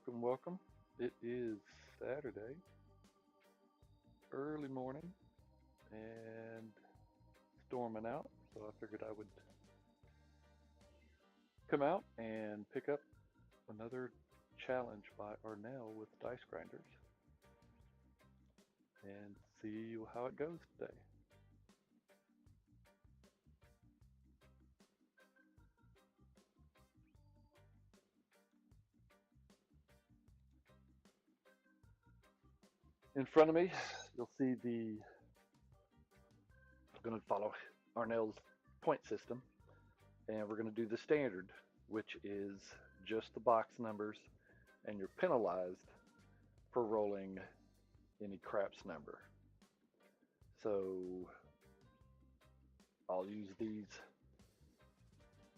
Welcome, welcome. It is Saturday, early morning, and storming out. So I figured I would come out and pick up another challenge by Arnel with dice grinders and see how it goes today. In front of me, you'll see I'm going to follow Arnel's point system, and we're going to do the standard, which is just the box numbers, and you're penalized for rolling any craps number. So I'll use these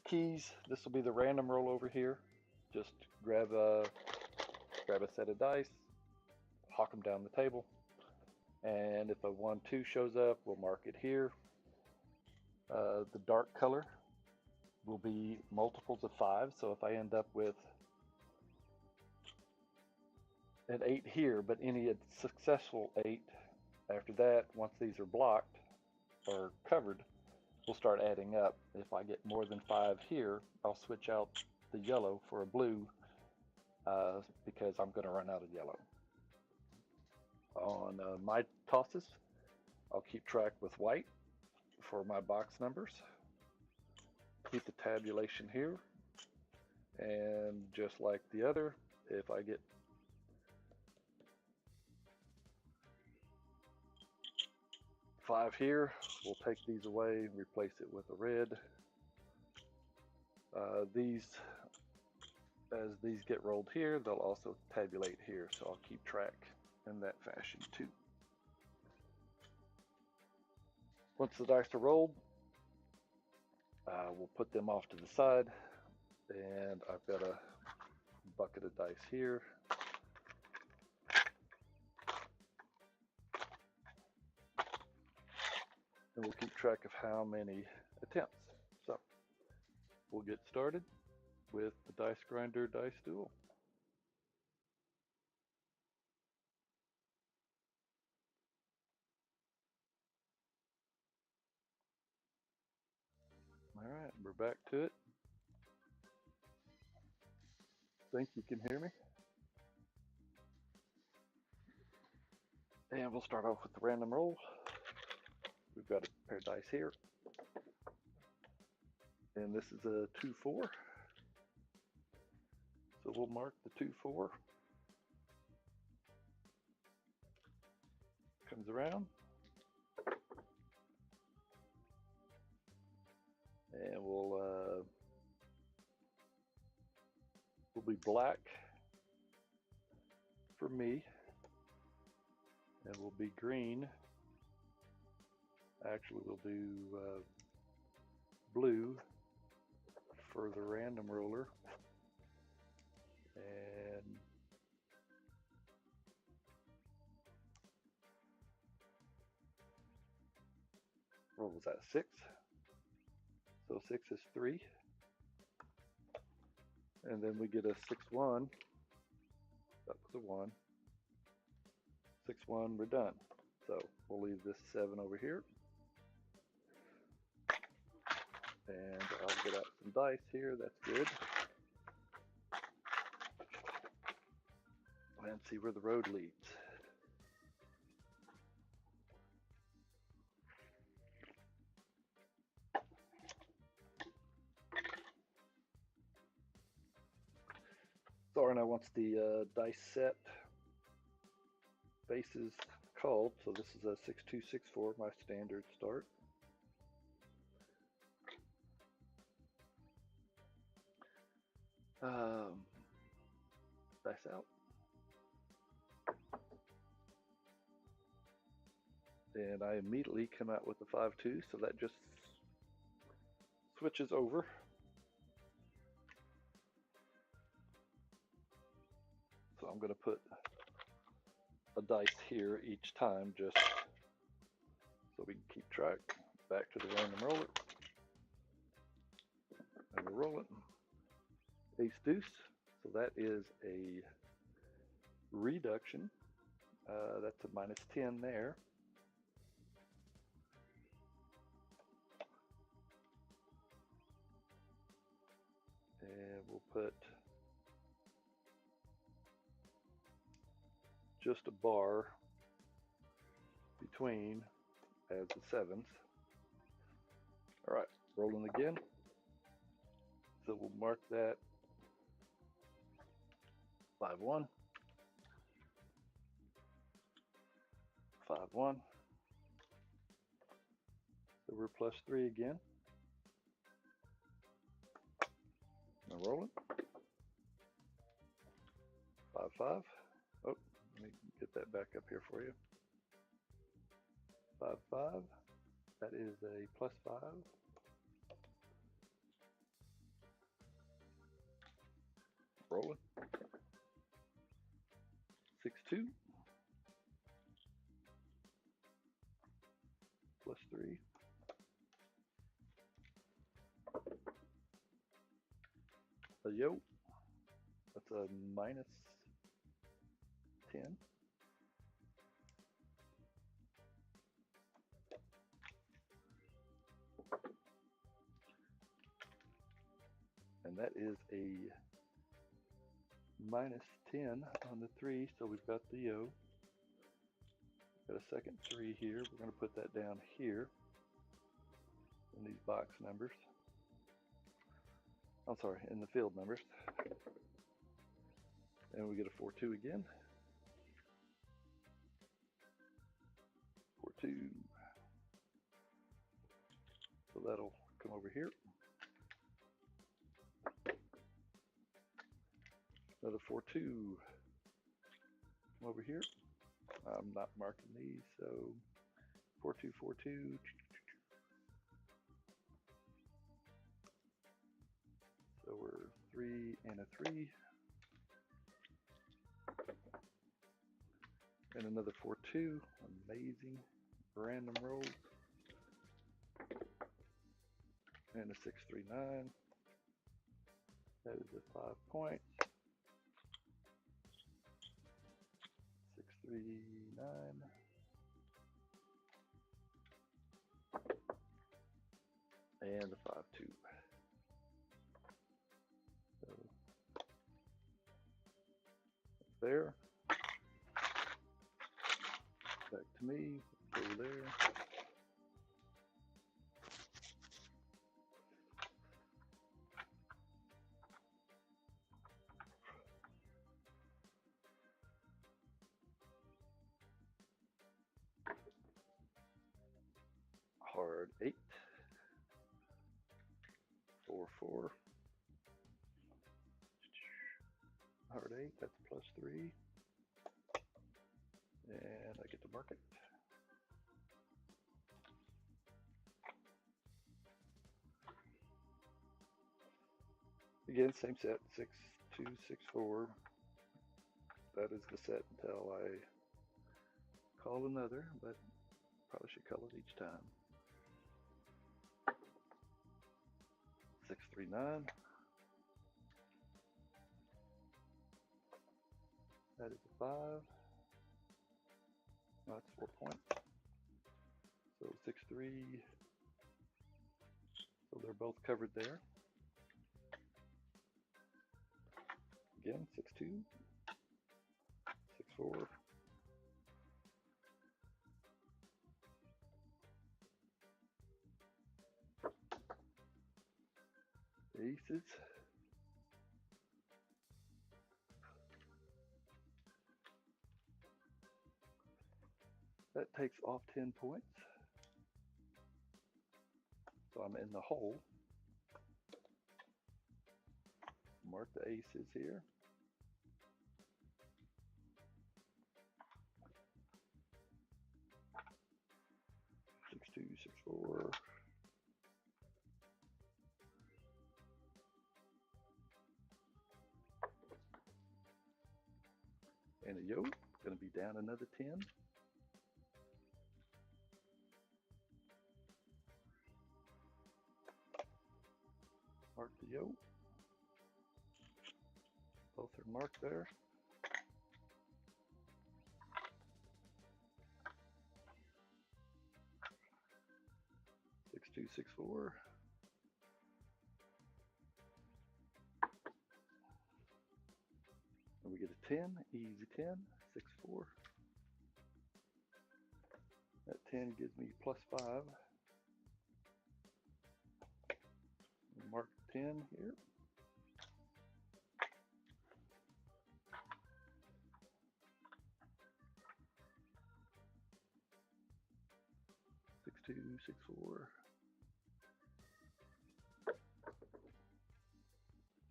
keys. This will be the random roll over here. Just grab a set of dice, hawk them down the table, and if a 1-2 shows up, we'll mark it here. The dark color will be multiples of 5. So if I end up with an 8 here, but any successful 8 after that, once these are blocked or covered, will start adding up. If I get more than 5 here, I'll switch out the yellow for a blue because I'm going to run out of yellow. On my tosses, I'll keep track with white for my box numbers. Keep the tabulation here, and just like the other, if I get five here, we'll take these away and replace it with a red. As these get rolled here, they'll also tabulate here, so I'll keep track in that fashion too. Once the dice are rolled, we'll put them off to the side, and I've got a bucket of dice here. And we'll keep track of how many attempts. So we'll get started with the dice grinder dice duel. All right, we're back to it. Think you can hear me? And we'll start off with the random roll. We've got a pair of dice here. And this is a 2-4. So we'll mark the 2-4. Comes around. And we'll be black for me, and we'll be green. Actually, we'll do blue for the random roller, and what was that, 6? So 6 is 3. And then we get a 6-1. That was a 1. 6-1, we're done. So we'll leave this 7 over here. And I'll get out some dice here, that's good. And see where the road leads. So Arnel wants the dice set faces called, so this is a 6-2-6-4, my standard start. Dice out. And I immediately come out with the 5-2, so that just switches over. So I'm going to put a dice here each time just so we can keep track. Back to the random roller. And we're rolling. Ace deuce. So that is a reduction. That's a -10 there. And we'll put just a bar between as the sevens. All right, rolling again. So we'll mark that 5-1, 5-1. So we're +3 again. Now rolling. 5-5. Oh, let me get that back up here for you. 5-5. That is a +5. Rolling. 6-2. +3. A yo. That's a -10. And that is a -10 on the 3, so we've got the yo. Got a second 3 here. We're going to put that down here in these box numbers. I'm sorry, in the field numbers. And we get a 4-2 again. 4-2. So that'll come over here. Another 4-2. Come over here. I'm not marking these, so 4-2, 4-2. So we're 3 and a 3. And another 4-2. Amazing. Random rolls. And a 6-3-9. That is a 5 points. 6-3-9. And a 5-2. So there. Back to me. Go there. Hard 8. 4-4. Hard 8. That's +3. And I get to mark it. Again, same set, 6-2, 6-4. That is the set until I call another, but probably should call it each time. 6-3-9. That is a 5. No, that's 4 points. So 6-3. So they're both covered there. Again, 6-2, 6-4. Aces. That takes off 10 points. So I'm in the hole. Mark the aces here. Six, 2, 6-4. And a yo, gonna be down another 10. Mark the yo. Both are marked there. 6264. And we get a 10, easy 10, 6-4. That 10 gives me plus 5. Mark 10 here. Six two, 6-4.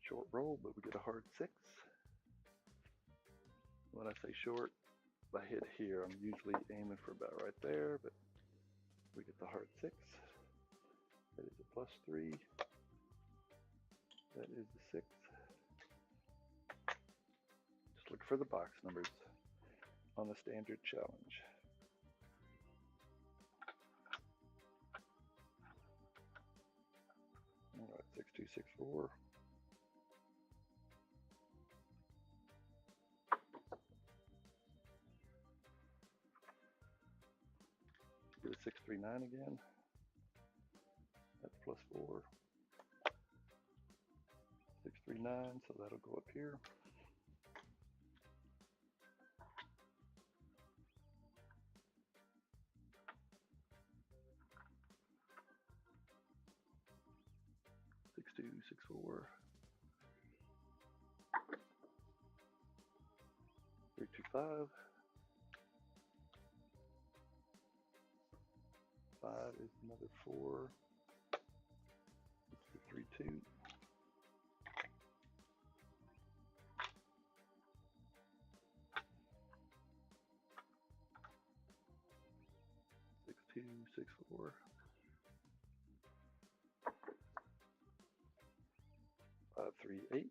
Short roll, but we get a hard 6. When I say short, if I hit here, I'm usually aiming for about right there, but we get the hard 6. That is a plus 3. That is the 6. Just look for the box numbers on the standard challenge. All right, 6264. Get a 639 again. That's plus 4. 639, so that'll go up here. Six two, 6-4. 325. 5 is another 4. It's the 3-2. 6-2, 6-4. 5-3-8.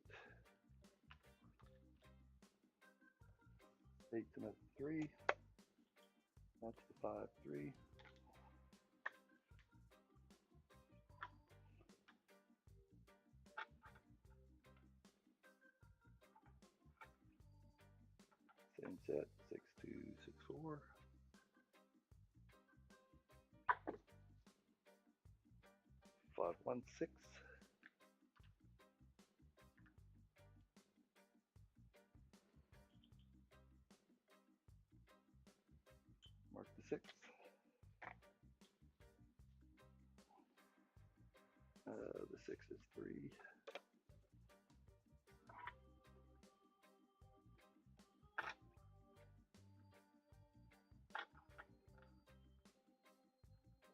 8's another 3. That's the 5-3. Same set, 6-2, 6-4. 5-1-6. Mark the 6. The 6 is 3.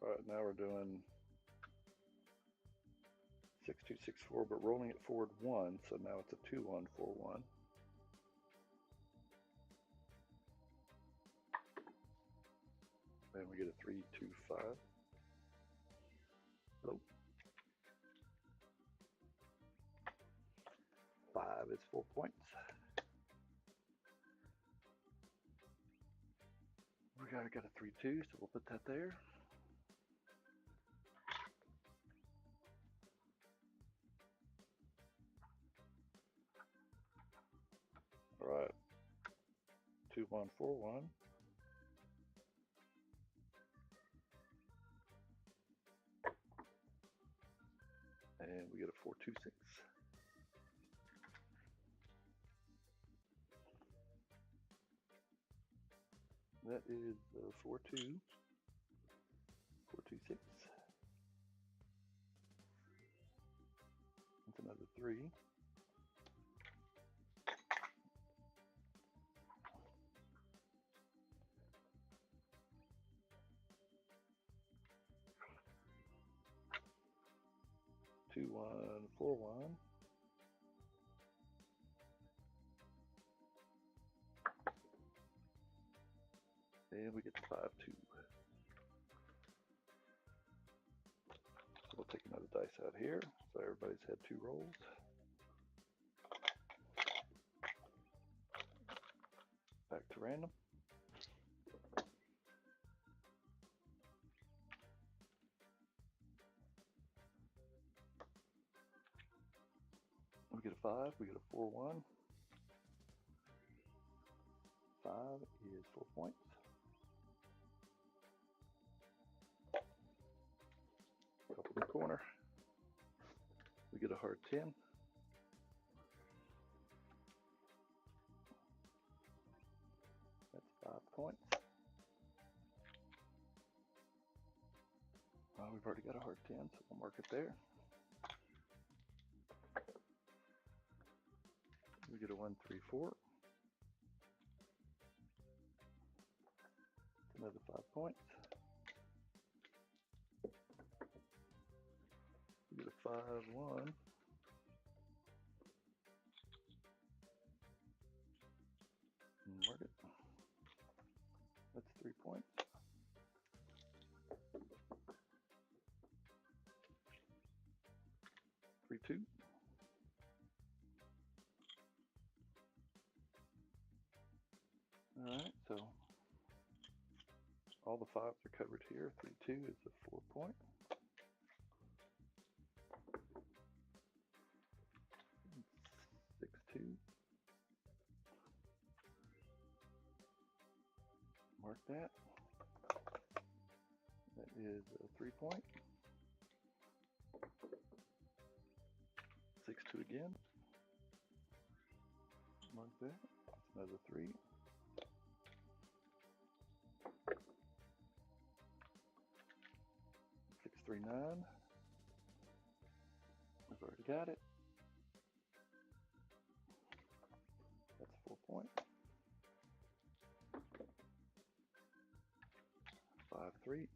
All right, now we're doing 6-2-6-4, but rolling it forward 1, so now it's a 2-1-4-1. Then we get a 3-2-5. Oh. 5 is 4 points. We got a 3-2, so we'll put that there. All right, 2-1-4-1. And we get a 4-2-6. That is 4-2, 4-2-6. That's another 3. Two, 1-4-1. And we get the 5-2. So we'll take another dice out here. So everybody's had 2 rolls. Back to random. We get a 5, we get a 4-1. 5 is 4 points. Couple corner. We get a hard 10. That's 5 points. We've already got a hard 10, so we'll mark it there. We get a 1, 3, 4. Another 5 points. We get a 5, 1. Mark it. That's 3 points. Three, 2. All right, so all the 5s are covered here. 3, 2 is a 4 point. 6, 2. Mark that. That is a 3 point. 6, 2 again. Mark that. That's another 3. 6, 3, 9. We've already got it. That's a 4 point. 5, 3.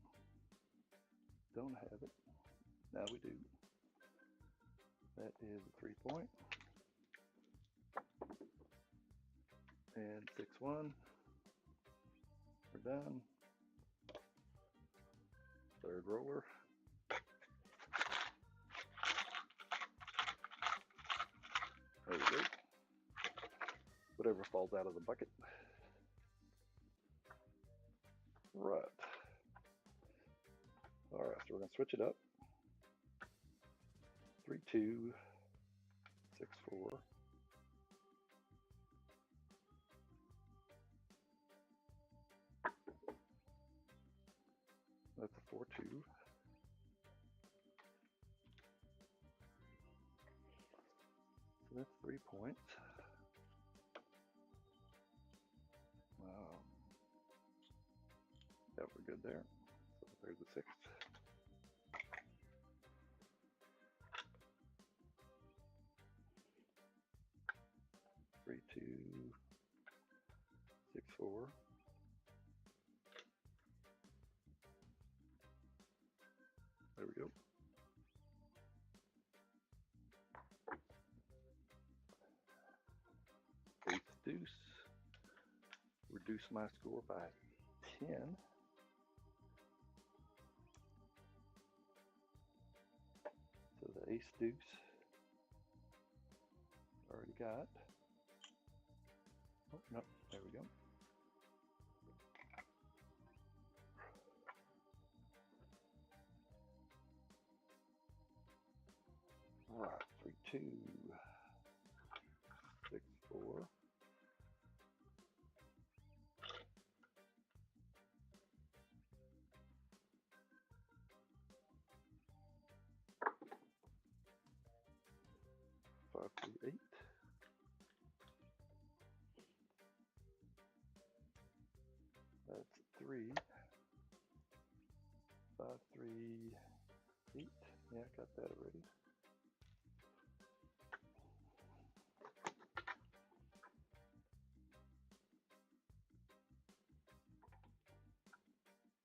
Don't have it. Now we do. That is a 3 point. And 6, 1. We're done. Third roller. There we go. Whatever falls out of the bucket. Right. All right, so we're going to switch it up. 3, 2, 6, 4. That's a 4, 2. So that's 3 points. Yeah, we're good there. So there's the 6th. 3, 2, 6, 4. There we go. Ace deuce. Reduce my score by 10. So the ace deuce already got. Oh, no, there we go. All right, 3, 2, 6, 4. Five, 3, 8. That's 3. 5, 3, 8. Yeah, I got that already.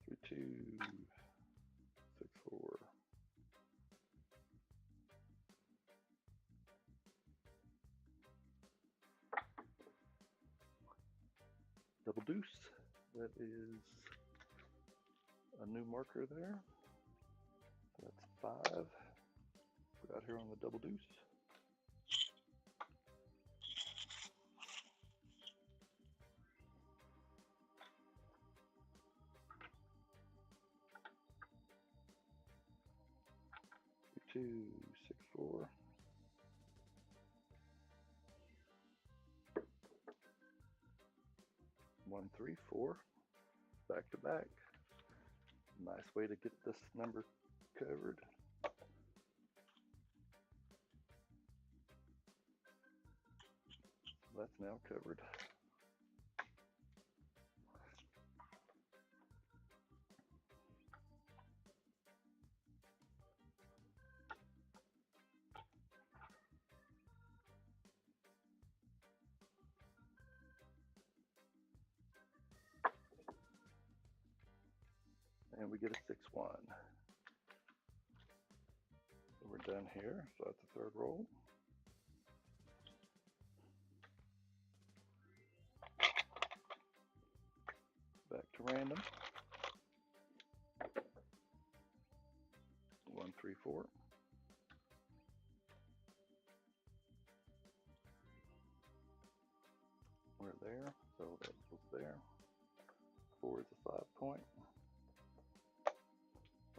Three, 2, 6, 4. Double deuce. That is a new marker there. That's 5. We're out here on the double deuce. Two, 6, 4. One, 3, 4. Back to back. Nice way to get this number covered. that's now covered. And we get a 6-1. So we're done here, so that's the third roll. Back to random. 1, 3, 4. We're there, so that goes there. 4 is a 5-point.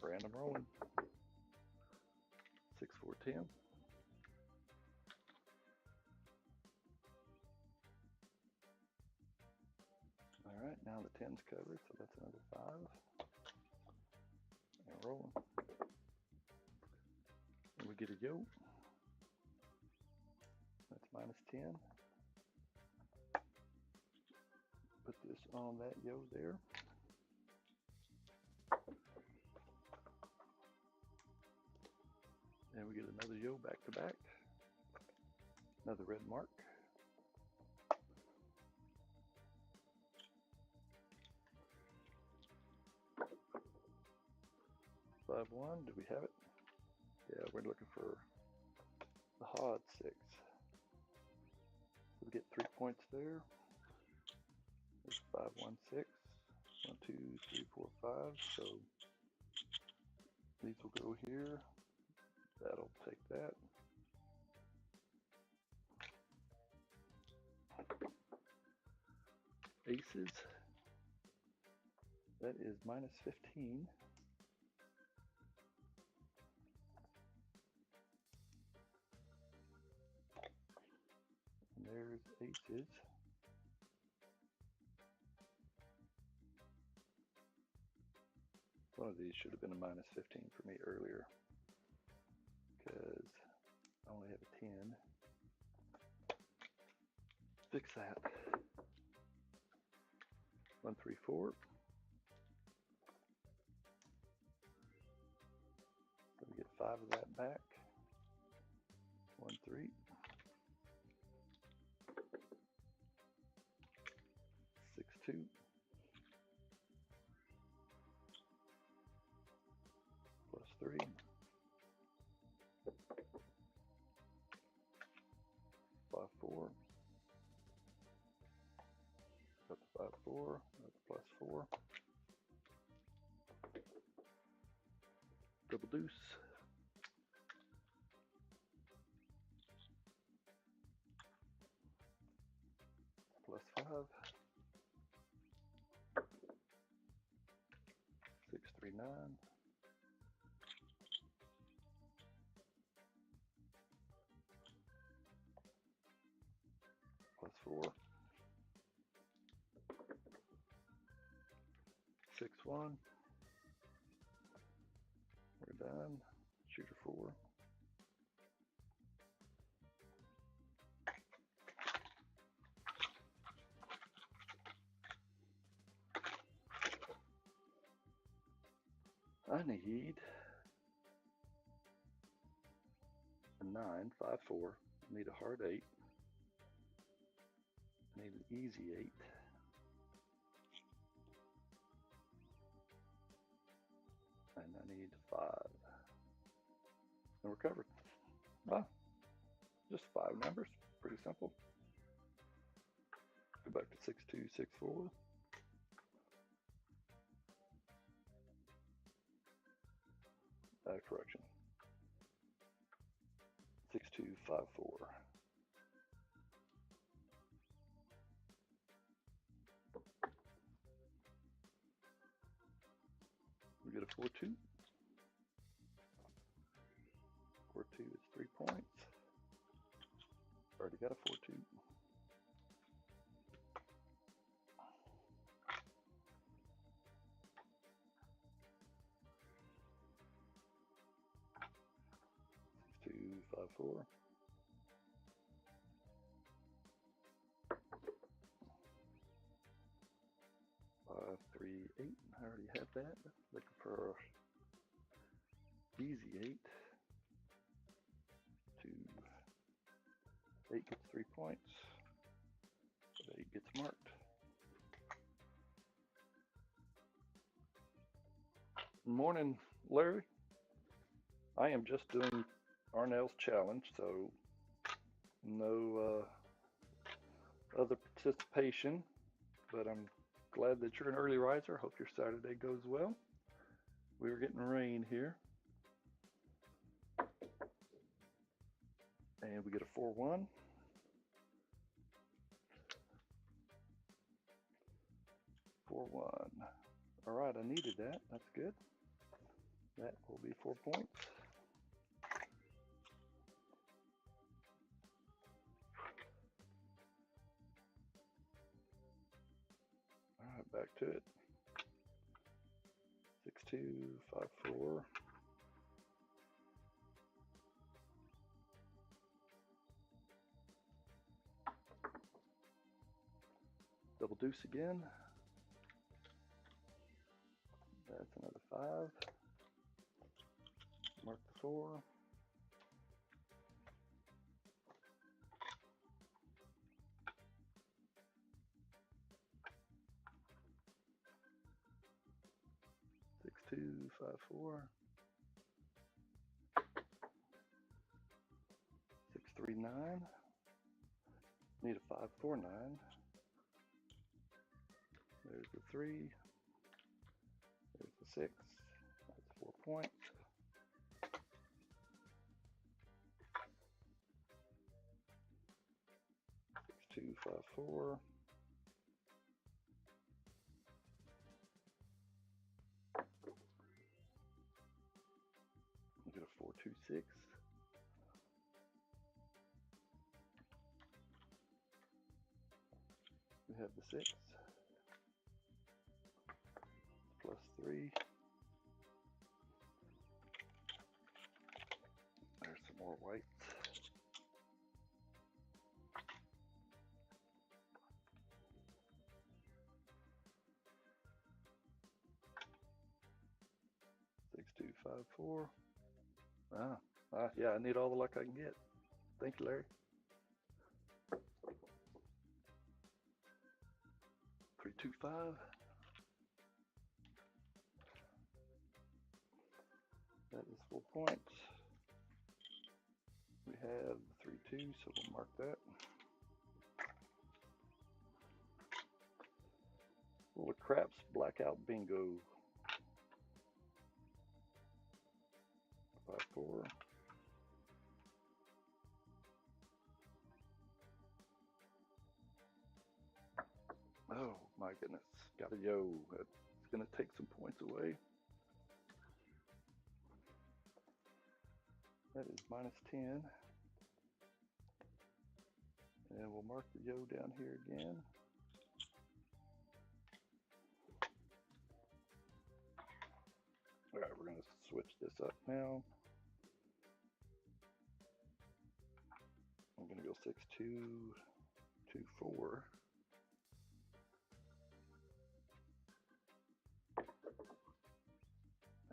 Random rolling. 6, 4, 10. All right, now the 10's covered, so that's another 5. And rolling. And we get a yo. That's minus 10. Put this on that yo there. And we get another yo back to back. Another red mark. Five one. Do we have it? Yeah, we're looking for the hod 6. So we get 3 points there. There's 5, 1, 6. 1, 2, 3, 4, 5. So these will go here. That'll take that. Aces. That is minus 15. And there's aces. One of these should have been a minus 15 for me earlier, because I only have a 10. Fix that. 1, 3, 4. So we get 5 of that back. 1, 3. 6, 2. Plus 3. 5, 4. Got the 5, 4. That's plus 4. Double deuce. Plus 5. 6, 3, 9. Plus 4. 6, 1. We're done. Shooter 4. I need a 9, 5, 4. I need a hard 8. I need an easy 8. And I need 5. And we're covered. Ah, just 5 numbers. Pretty simple. Go back to 6, 2, 6, 4. Correction. 6, 2, 5, 4. We get a 4, 2. 4, 2 is 3 points. Already got a 4, 2. Two, 5, 4. 3, 8. I already have that. Looking for easy 8. 2, 8 gets 3 points. So 8 gets marked. Morning, Larry. I am just doing Arnel's challenge, so no other participation, but I'm glad that you're an early riser. Hope your Saturday goes well. We're getting rain here. And we get a 4-1. 4-1. All right, I needed that. That's good. That will be 4 points. All right, back to it. 6-2, 5-4. Double deuce again. That's another 5. Mark the 4. 6-2, 5-4. 6-3, 9. Need a 5-4, 9. There's the 3. There's the 6. That's 4 points. 6-2, 5-4. We get a 4-2, 6. We have the 6 plus 3. There's some more whites. Six, 2, 5, 4. Yeah, I need all the luck I can get. Thank you, Larry. 3, 2, 5. That is 4 points. We have 3, 2, so we'll mark that. Full of craps, blackout bingo. 5, 4. Oh my goodness, got a yo. That's gonna take some points away. That is -10. And we'll mark the yo down here again. All right, we're gonna switch this up now. I'm gonna go 6, 2, 2, 4.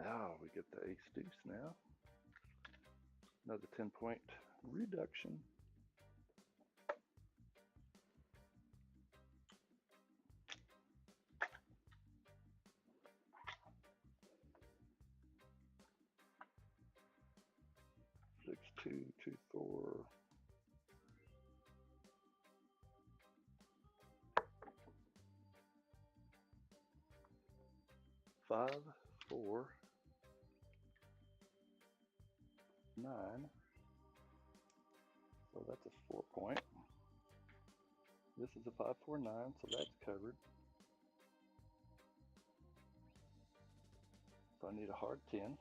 Oh, we get the ace deuce now. Another 10-point reduction. Six, 2, 2, 4. Five, 4, 9. So that's a 4 point. This is a 5, 4, 9, so that's covered. So I need a hard 10.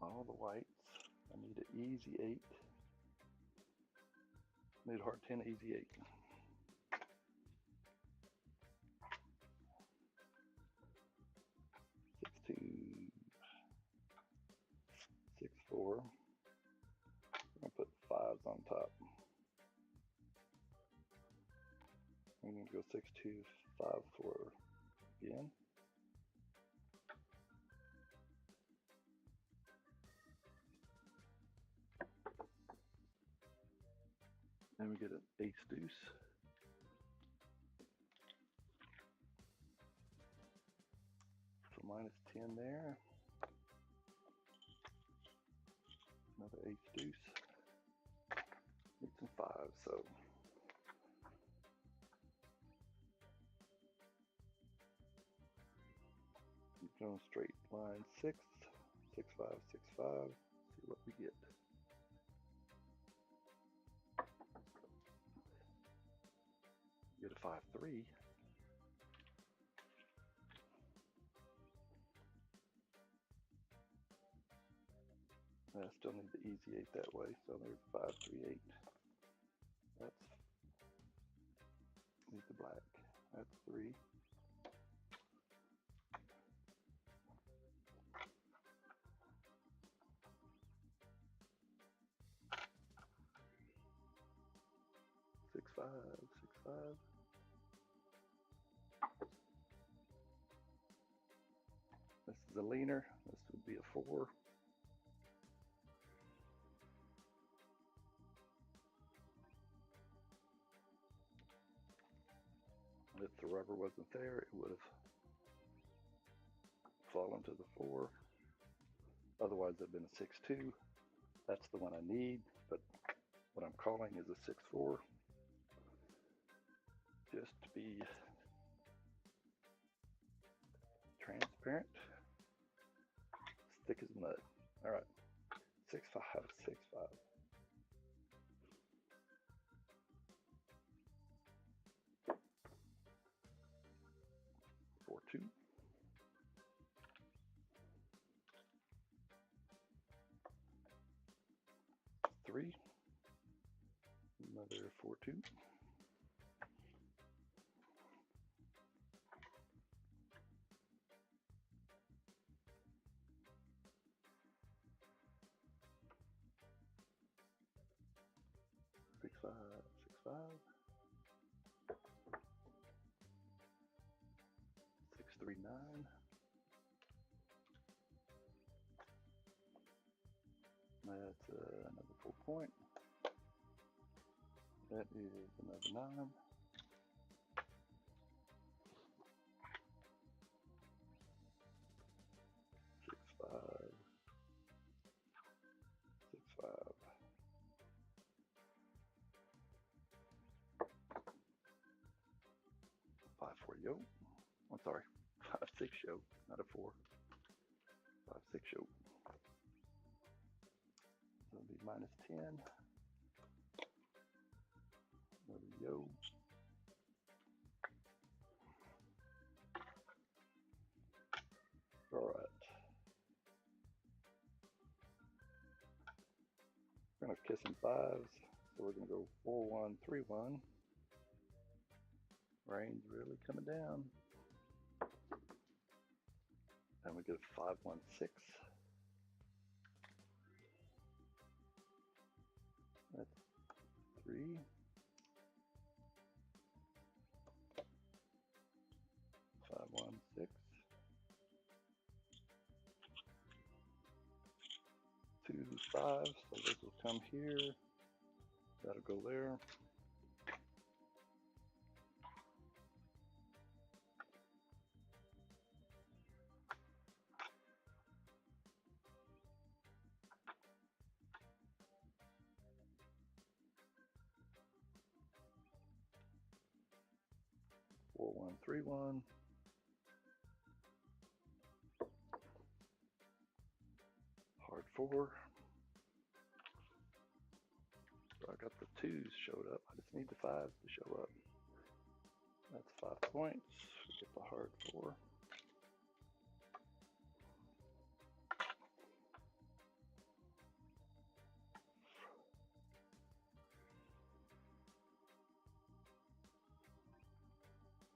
All the whites. I need an easy 8. Need a hard 10, easy 8. 6, 2, 6, 4. I'm gonna put 5s on top. I'm going to go 6254 again. Then we get an ace deuce. So -10 there. Another ace deuce. Need some fives, so going straight line 6, 6 5 6 5. See what we get. Get a 5-3. I still need the easy 8 that way, so there's 5-3-8. That's need the black. That's 3. Six five. This is a leaner. This would be a 4. If the rubber wasn't there, it would have fallen to the 4. Otherwise, it'd been a 6-2. That's the one I need, but what I'm calling is a 6-4. Just to be transparent. Thick as mud. All right, 6 5 6 5. 4-2. 3. Another 4-2. 6 5 6 5. 6 3 9. That's another 4 point. That is another 9. 6 5 6 5. 5-4 yo. I'm sorry, 5-6 yo, not a 4. 5-6 yo. So it'll be -10. Another yo. All right. We're gonna kiss some 5s, so we're gonna go 4-1 3-1. Rain's really coming down. And we get a 5-1-6. That's 3. 5-1-6. 2 5. So this will come here. That'll go there. Four, 1, 3, 1. Hard 4. So I got the 2s showed up. I just need the 5s to show up. That's 5 points. We get the hard 4.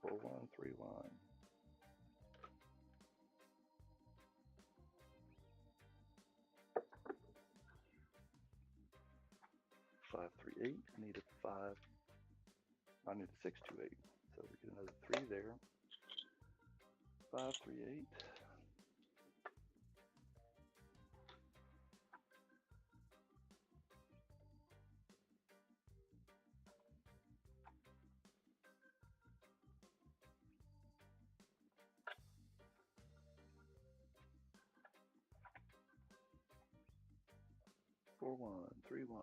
Four, 1, 3, 1. 5 3 8. I need a 5. I need a 6 2 8. So we get another 3 there. 5, 3, 8. Four, 1, 3, 1.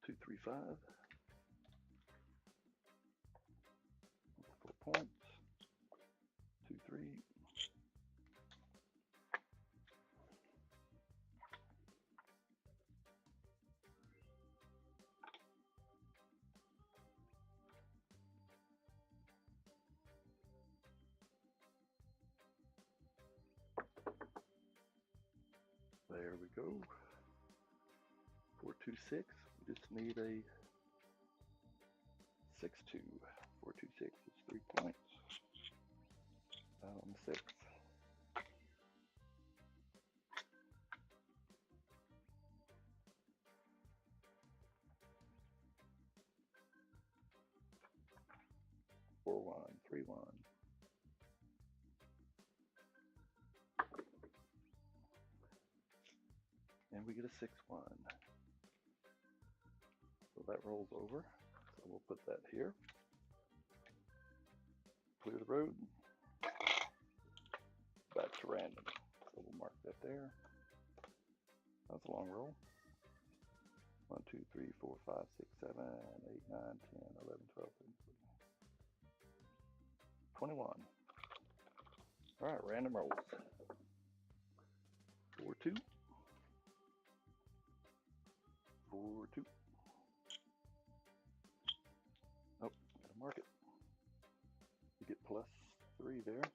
2, 3, 5. 4 points. 2, 3. There we go. 4, 2, 6. We just need a 6, 2. 4, 2, 6 is 3 points. Out on the 6. Four, 1, 3, 1. And we get a 6, 1. So that rolls over. So we'll put that here. Clear the road. Back to random. So we'll mark that there. That's a long roll. 1, 2, 3, 4, 5, 6, 7, 8, 9, 10, 11, 12, 13, 21. All right, random rolls. 4, 2. 4, 2. Oh, gotta mark it. You get +3 there.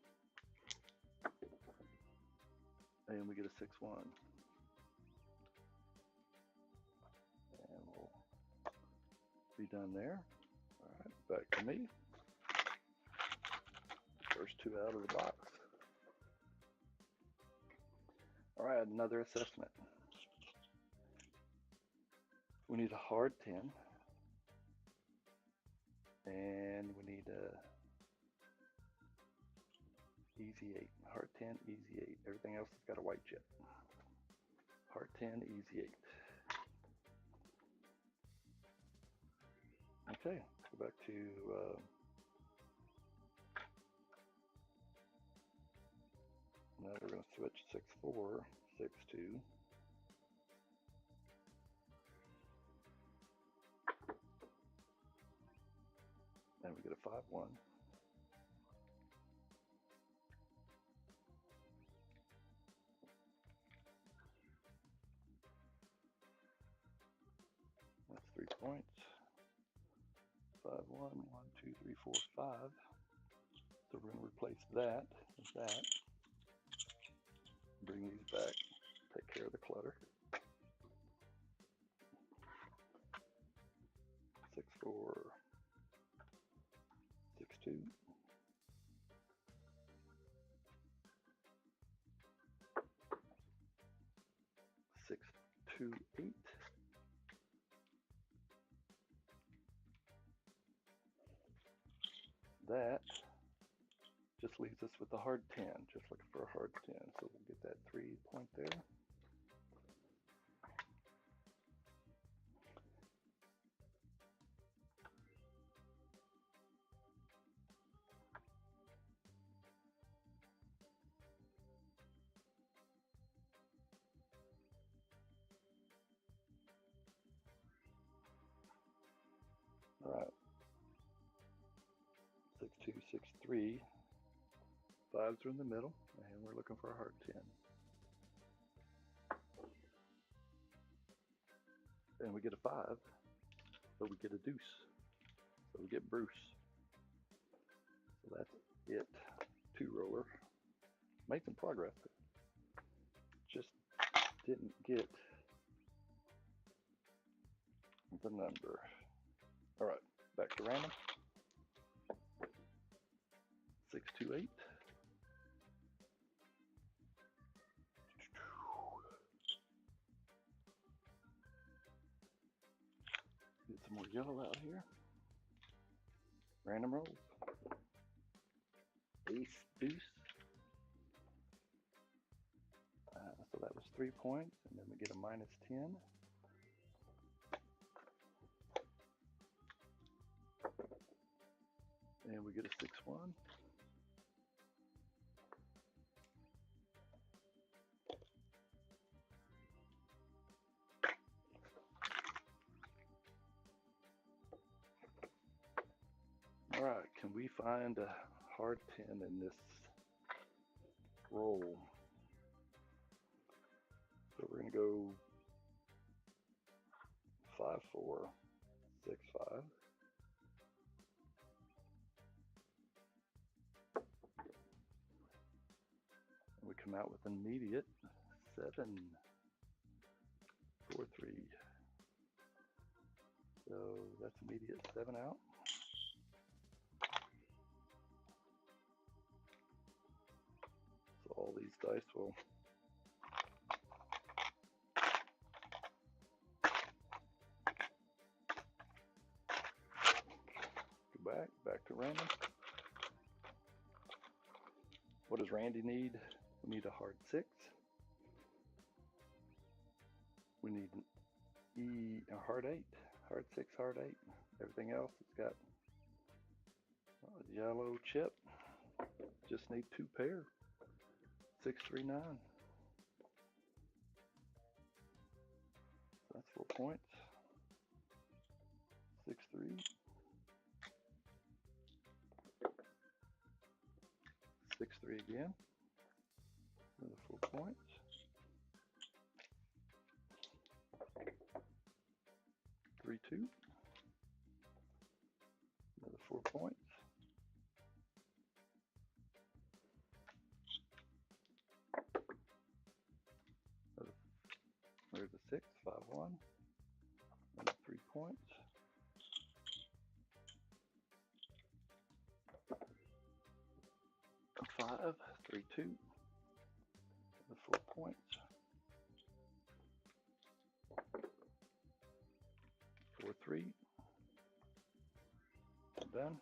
And we get a 6, 1. And we'll be done there. All right, back to me. First 2 out of the box. All right, another assessment. We need a hard 10. And we need a easy 8. Hard 10, easy 8. Everything else has got a white chip. Hard 10, easy 8. Okay, go back to now we're going to switch 6, 4, 6, 2. And we get a 5, 1. That's 3 points. 5, 1, 1, 2, 3, 4, 5. So we're going to replace that with that. Bring these back. Take care of the clutter. 6, 4, 6, 2. 6, 2, 8. That just leaves us with the hard 10, just looking for a hard 10. So we'll get that 3 point there. All right. 6, 2, 6, 3. 5s are in the middle, and we're looking for a hard 10. And we get a 5, so we get a deuce. So we get Bruce. So that's it. 2 roller. Made some progress. Just didn't get the number. All right, back to random. 6, 2, 8. yellow out here. Random rolls. Ace, deuce. So that was 3 points, and then we get a -10. And we get a 6-1. All right, can we find a hard 10 in this roll? So we're going to go 5-4, 6-5. And we come out with an immediate 7, 4-3. So that's immediate 7 out. So all these dice will go back to random. What does Randy need? We need a hard 6. We need a hard 8, hard 6, hard 8. Everything else, it's got a yellow chip. Just need 2 pair. 6, 3, 9. So that's 4 points. 6, 3. 6, 3 again. Another 4 points. 3, 2. Another 4 points. There's a 6, 5, 1. Another 3 points. 5, 3, 2. Another 4 points. 4, 3. Done.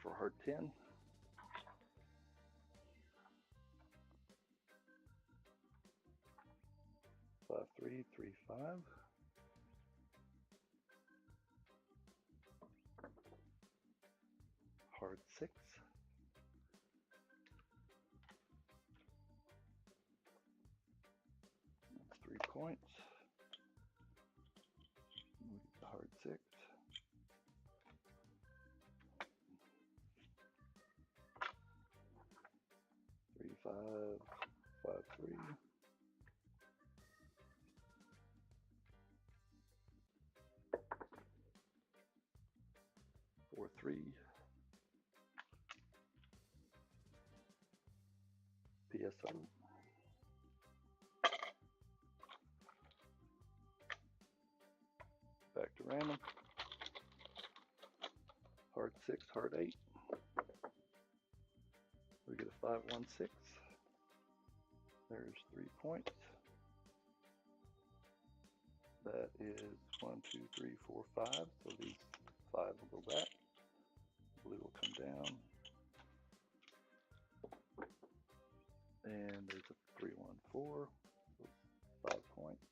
For hard 10. 5, 3, 3, 5. Hard 6. That's 3 points. The hard 6. 3, 5, 5, 3. 4, 3. PSO. Back to random. Hard 6, hard 8. We get a 5, 1, 6. There's 3 points. That is 1, 2, 3, 4, 5. So these 5 will go back. Blue will come down. And there's a 3, 1, 4. So 5 points.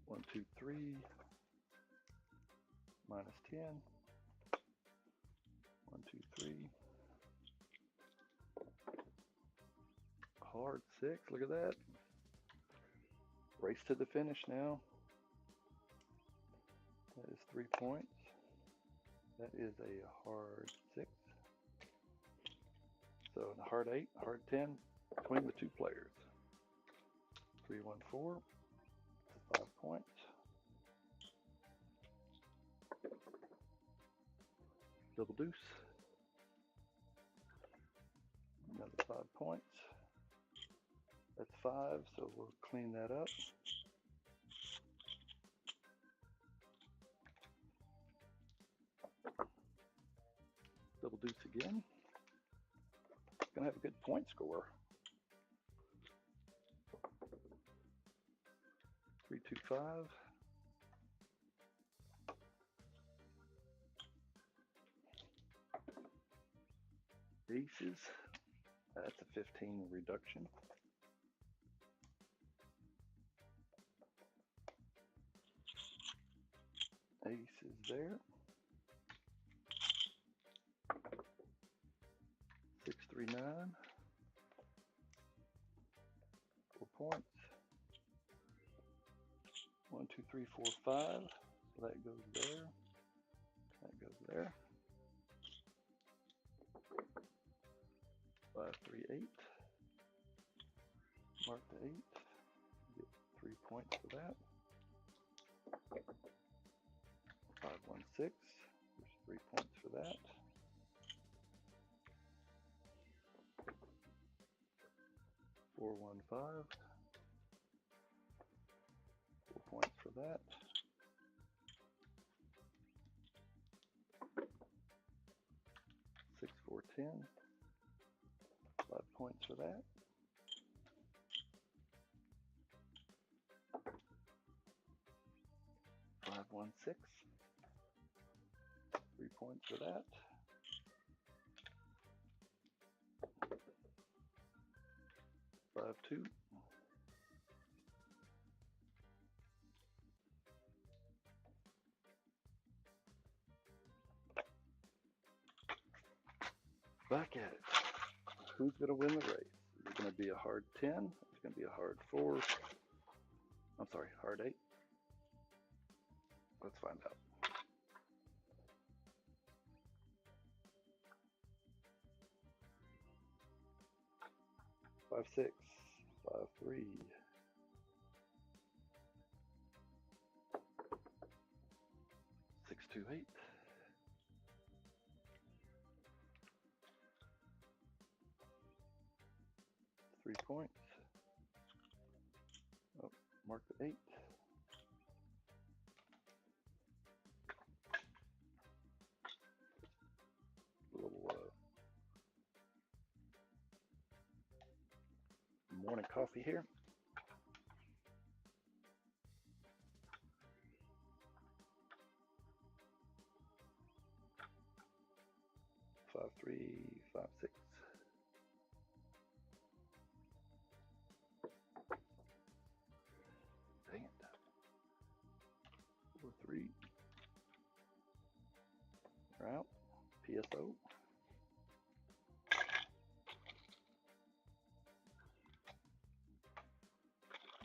1, 2, 3. -10. 1, 2, 3. Hard 6. Look at that. Race to the finish now. That is 3 points. That is a hard 6. So in a hard 8, hard 10 between the 2 players. 3, 1, 4. 5 points. Double deuce. Another 5 points. That's 5, so we'll clean that up. Double deuce again. going to have a good point score. 325. Aces. That's a 15 reduction. Aces there. 639. 4 points. 1, 2, 3, 4, 5. So that goes there. That goes there. 5, 3, 8. Mark the 8. Get 3 points for that. 5, 1, 6. There's 3 points for that. 4, 1, 5. 4 points for that. 6, 4, 10. 5 points for that. 5, 1, 6. 3 points for that. 5, 2. Back at it. Who's going to win the race? Is it going to be a hard 10? It's going to be a hard 4. I'm sorry, hard 8. Let's find out. 5, 6. 5, 3. 6, 2, 8. 3 points. Oh, mark the 8. A little morning coffee here. Five, 3, 5, 6. Dang it. 4, 3. We're out. PSO.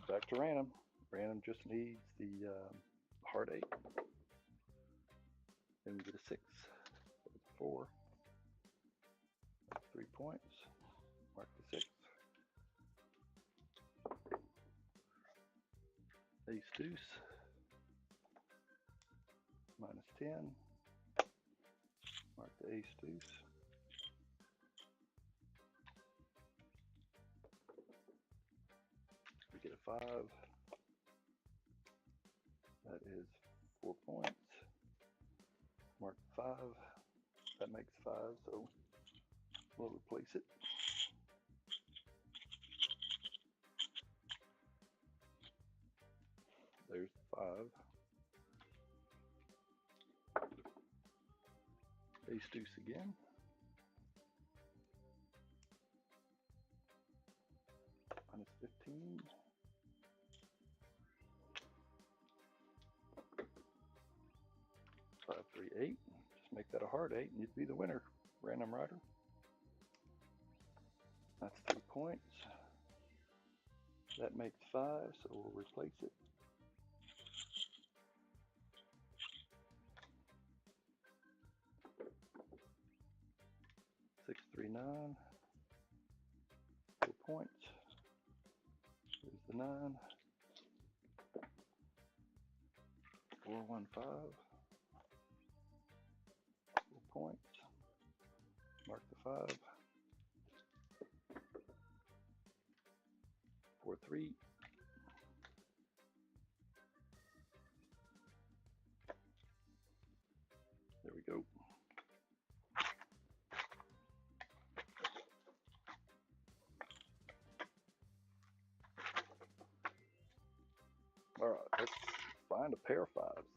Back to random. Random just needs the hard 8. Then we get a 6. 4. 3 points. Mark the 6. Ace deuce. Minus 10. Mark the ace deuce. We get a 5. That is 4 points. Mark 5. That makes 5, so we'll replace it. There's 5. Ace deuce again. Minus 15. 5, 3, 8. Just make that a hard 8 and you'd be the winner. Random rider. That's 3 points. That makes 5, so we'll replace it. Six, 3, 9. 4 points. There's the 9. 4, 1, 5. 4 points. Mark the 5. 4, 3. There we go. All right, let's find a pair of fives.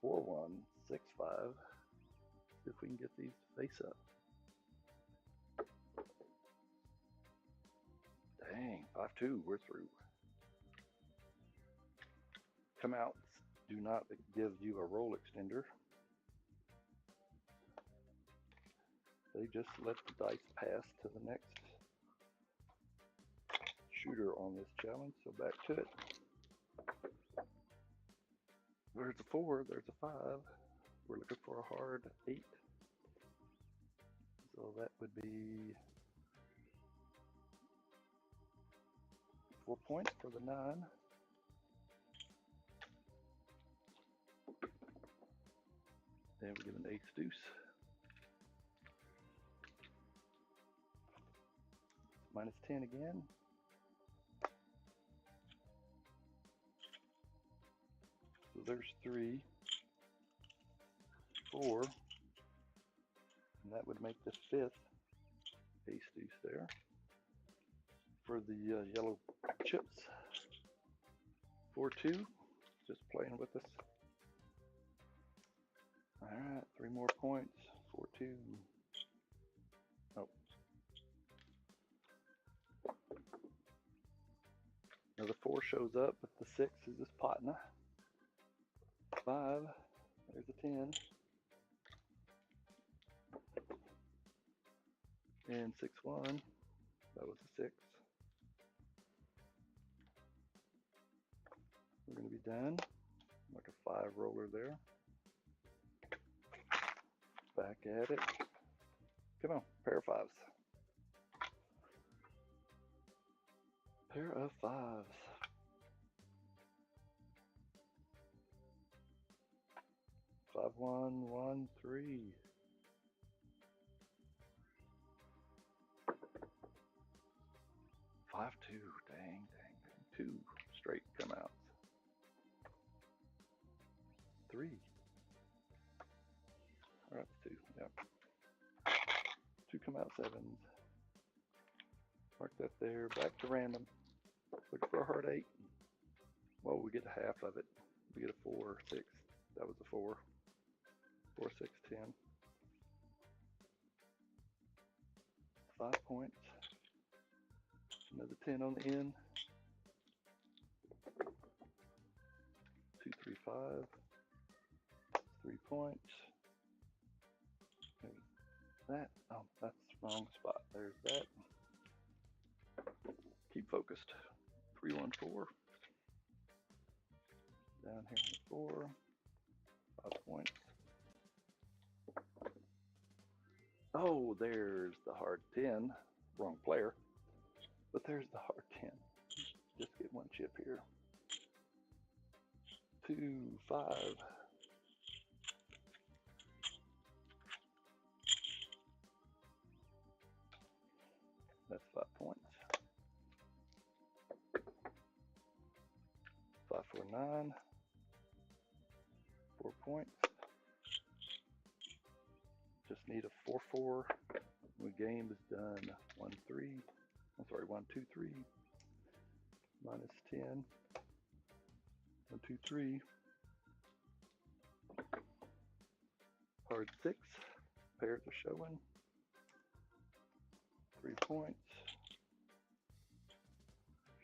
Four, 1, 6, 5. See if we can get these face up. Dang, 5, 2, we're through. Come outs do not give you a roll extender. They just let the dice pass to the next shooter on this challenge. So back to it. There's a 4, there's a 5. We're looking for a hard 8. So that would be 4 points for the 9. Then we get an ace deuce. Minus 10 again. So there's 3, 4, and that would make the 5th ace deuce there for the yellow chips. 4, 2, just playing with us. All right, 3 more points. 4, 2. Oh. Another 4 shows up, but the 6 is this partner. 5, there's a 10. And 6, 1, that was a 6. We're going to be done. Like a 5 roller there. Back at it. Come on, pair of 5s. Pair of 5s. 5, 1, 1, 3. 5, 2. Dang. 2 straight come outs. 3. All right, 2. Yep. 2 come out 7s. Mark that there. Back to random. Looking for a hard 8. Well, we get a half of it. We get a 4, 6. That was a 4. 4, 6, 10. 5 points. Another 10 on the end. 2, 3, 5. 3 points. There's that. Oh, that's the wrong spot. There's that. Keep focused. 3, 1, 4. Down here on the 4. 5 points. Oh, there's the hard 10. Wrong player. But there's the hard 10. Just get one chip here. 2, 5. That's 5 points. 5, 4, 9. 4 points. Just need a 4, 4. The game is done. 1, 3. I'm sorry, 1, 2, 3. Minus 10. 1, 2, 3. Hard 6. Pairs are showing. 3 points.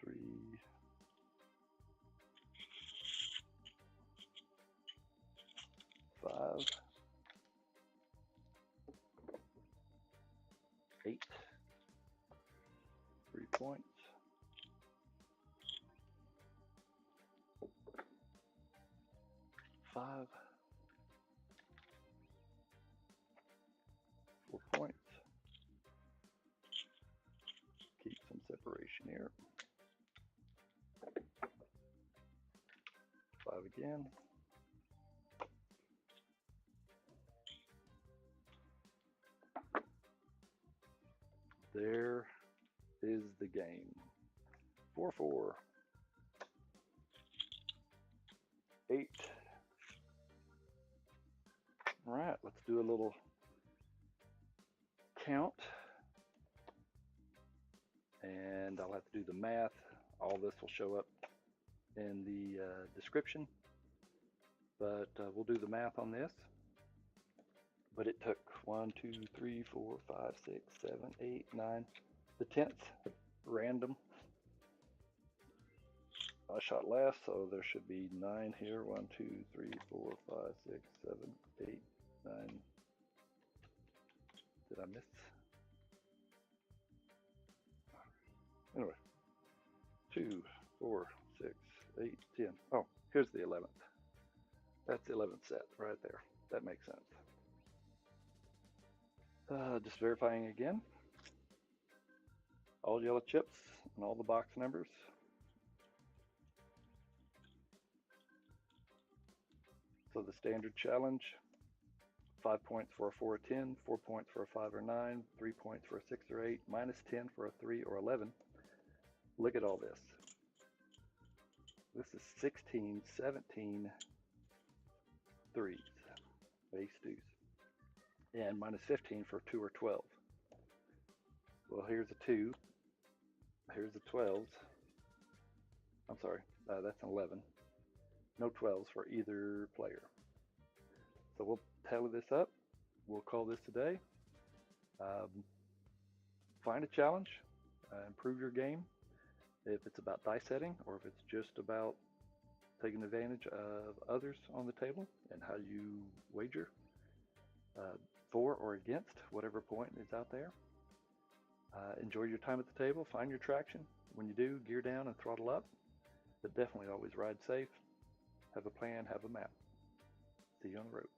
3. 5. 8. 3 points. 5. 4 points. Keep some separation here. 5 again. There is the game. 4, 4. 8. All right, let's do a little count, and I'll have to do the math. All this will show up in the description, but we'll do the math on this. But it took 1, 2, 3, 4, 5, 6, 7, 8, 9, the 10th random. I shot last, so there should be 9 here. 1, 2, 3, 4, 5, 6, 7, 8, 9. Did I miss? Anyway, 2, 4, 6, 8, 10. Oh, here's the 11th. That's the 11th set right there. That makes sense. Just verifying again. All yellow chips and all the box numbers. So the standard challenge, 5 points for a 4 or 10, 4 points for a 5 or 9, 3 points for a 6 or 8, minus 10 for a 3 or 11. Look at all this. This is 16, 17 threes, ace deuce, and minus 15 for 2 or 12. Well, here's a 2, here's the 12s. I'm sorry, that's an 11. No 12s for either player. So we'll tally this up. We'll call this a day. Find a challenge, improve your game. If it's about dice setting, or if it's just about taking advantage of others on the table and how you wager for or against whatever point is out there. Enjoy your time at the table, find your traction. When you do, gear down and throttle up, but definitely always ride safe. Have a plan, have a map. See you on the road.